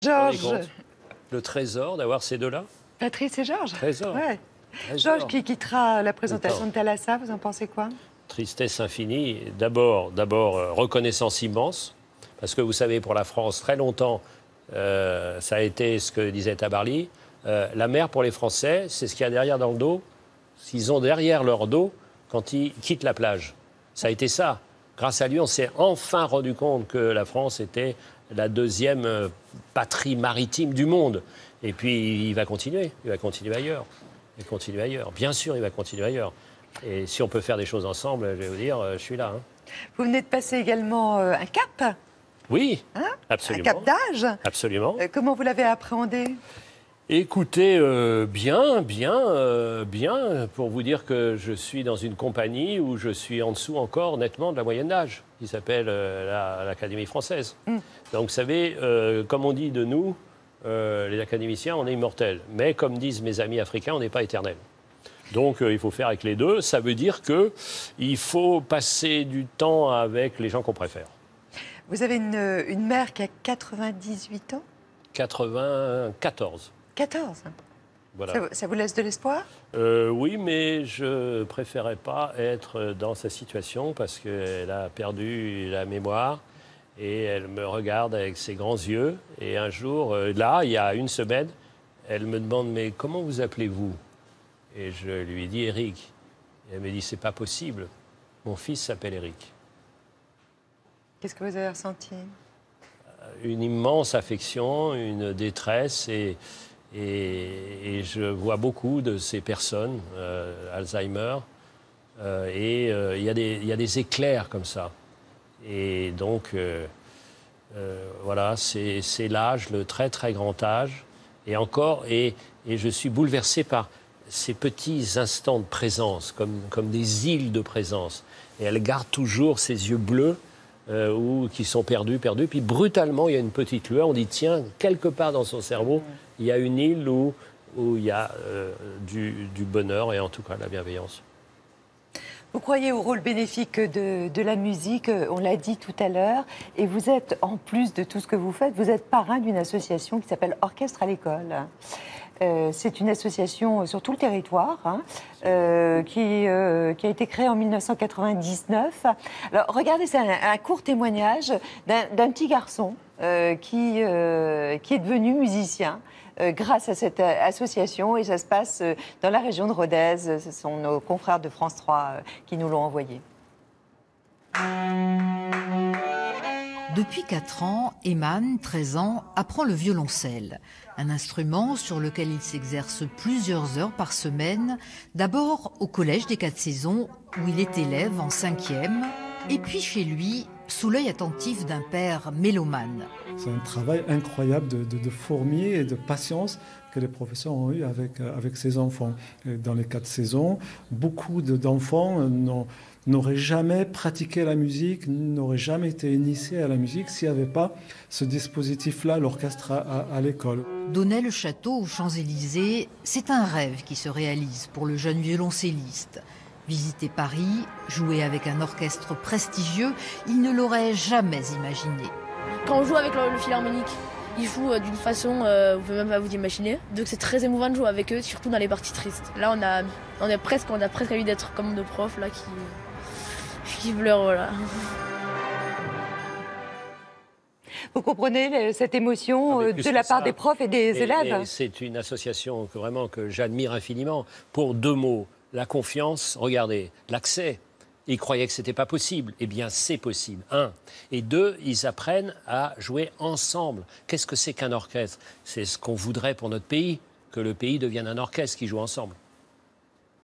Georges. Le trésor d'avoir ces deux-là. Patrice et Georges. Trésor. Ouais. Trésor. Georges qui quittera la présentation de Thalassa, vous en pensez quoi? Tristesse infinie. D'abord, reconnaissance immense. Parce que vous savez, pour la France, très longtemps, ça a été ce que disait Tabarly. La mer, pour les Français, c'est ce qu'il y a derrière dans le dos. Ce qu'ils ont derrière leur dos quand ils quittent la plage. Ça a été ça. Grâce à lui, on s'est enfin rendu compte que la France était la deuxième patrie maritime du monde. Et puis, il va continuer. Il va continuer ailleurs. Il va continuer ailleurs. Bien sûr, il va continuer ailleurs. Et si on peut faire des choses ensemble, je vais vous dire, je suis là. Hein. Vous venez de passer également un cap. Oui, hein, absolument. Un cap d'âge. Absolument. Comment vous l'avez appréhendé? Écoutez, bien, pour vous dire que je suis dans une compagnie où je suis en dessous encore nettement de la moyenne d'âge, qui s'appelle l'Académie française. Donc, vous savez, comme on dit de nous, les académiciens, on est immortels. Mais comme disent mes amis africains, on n'est pas éternels. Donc, il faut faire avec les deux. Ça veut dire qu'il faut passer du temps avec les gens qu'on préfère. Vous avez une mère qui a 98 ans? 94. 14. Voilà. Ça vous laisse de l'espoir? Oui, mais je préférais pas être dans sa situation parce qu'elle a perdu la mémoire et elle me regarde avec ses grands yeux. Et un jour, là, il y a une semaine, elle me demande « Mais comment vous appelez-vous » Et je lui ai dit « Éric ». Et elle me dit « C'est pas possible, mon fils s'appelle Éric ». Qu'est-ce que vous avez ressenti? Une immense affection, une détresse et je vois beaucoup de ces personnes, Alzheimer, et il y a des éclairs comme ça. Et donc, voilà, c'est l'âge, le très très grand âge. Et encore, et je suis bouleversé par ces petits instants de présence, comme des îles de présence. Et elle garde toujours ses yeux bleus, ou qui sont perdus. Puis brutalement, il y a une petite lueur. On dit, tiens, quelque part dans son cerveau, il y a une île où il y a du bonheur et en tout cas de la bienveillance. Vous croyez au rôle bénéfique de la musique, on l'a dit tout à l'heure, et vous êtes, en plus de tout ce que vous faites, vous êtes parrain d'une association qui s'appelle Orchestre à l'école. C'est une association sur tout le territoire qui a été créée en 1999. Alors, regardez, c'est un court témoignage d'un petit garçon qui est devenu musicien grâce à cette association. Et ça se passe dans la région de Rodez. Ce sont nos confrères de France 3 qui nous l'ont envoyé. Depuis 4 ans, Eman, 13 ans, apprend le violoncelle, un instrument sur lequel il s'exerce plusieurs heures par semaine, d'abord au collège des 4 saisons, où il est élève en 5e, et puis chez lui, sous l'œil attentif d'un père mélomane. C'est un travail incroyable de fourmi et de patience que les professeurs ont eu avec ces enfants. Et dans les 4 saisons, beaucoup d'enfants n'auraient jamais pratiqué la musique, n'auraient jamais été initiés à la musique s'il n'y avait pas ce dispositif-là, l'orchestre à l'école. Donner le château aux Champs-Élysées, c'est un rêve qui se réalise pour le jeune violoncelliste. Visiter Paris, jouer avec un orchestre prestigieux, il ne l'aurait jamais imaginé. Quand on joue avec le Philharmonique, ils jouent d'une façon, vous ne pouvez même pas vous imaginer. Donc c'est très émouvant de jouer avec eux, surtout dans les parties tristes. Là, on a presque envie d'être comme nos profs là, qui pleurent, voilà. Vous comprenez cette émotion de la part des profs et des élèves? C'est une association que j'admire infiniment. Pour 2 mots, la confiance, regardez, l'accès. Ils croyaient que ce n'était pas possible. Eh bien, c'est possible, 1. Et 2, ils apprennent à jouer ensemble. Qu'est-ce que c'est qu'un orchestre? C'est ce qu'on voudrait pour notre pays, que le pays devienne un orchestre qui joue ensemble.